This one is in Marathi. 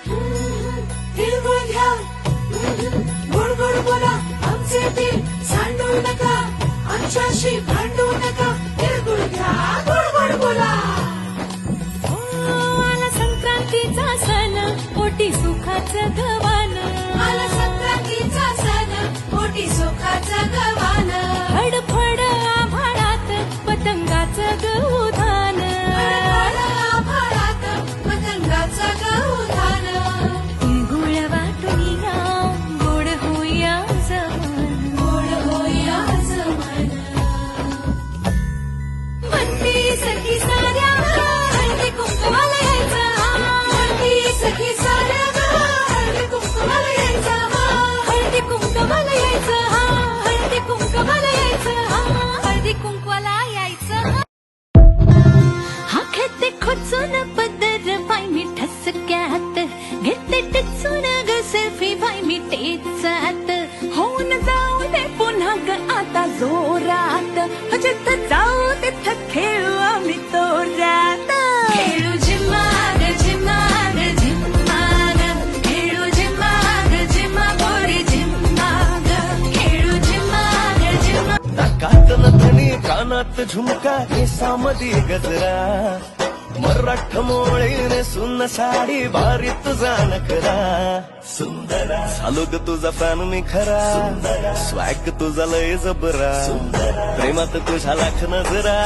तिळगुळ घ्या, गोड गोड बोला, आमचे दिल सांडू नका, आमच्याशी भांडू नका. तिळगुळ घ्या, गोड गोड बोला. आला संक्रांतीचा सण, पोटी सुखाचं गवान. आला संक्रांतीचा सण, पोटी सुखाचं गवान. फडफड आभाळात पतंगाचं गहुधान. फडफड आभाळात पतंगाचं गहुधान. तिळगुळ वाटून या, गोड होऊया जमान. गोड होया जमान. म्हणती सखी साऱ्या हळदी कुंकवाला यायचं. म्हणती सखी साऱ्या हळदी कुंकवाला यायचं. हळदी कुंकवाला यायचं. हळदी कुंकवाला यायचं. हळदी कुंकवाला यायचं. हा खेते खोचून पदर बाई मी ठसक्यात, घेते टिचून ग सेल्फी बाई मी टेचात. होऊन जाऊ दे पुन्हा ग आता जोरात, जिथं जाऊ तिथं खेळू आम्ही तोरात. खेळू झिम्माग झिम्माग झिम्माग, खेळू झिम्माग झिम्मा गोरी झिम्माग, खेळू झिम्माग झिम्मा. नाकात नथनी कानात झुमका केसामधी गजरा, मराठ मोळीने सुन्न साडी भारी तुझा नखरा. सुंदरा झालो ग तुझा फॅन मी खरा, स्वॅग तुझा लय जबरा, प्रेमात तुझ्या लाख नजरा.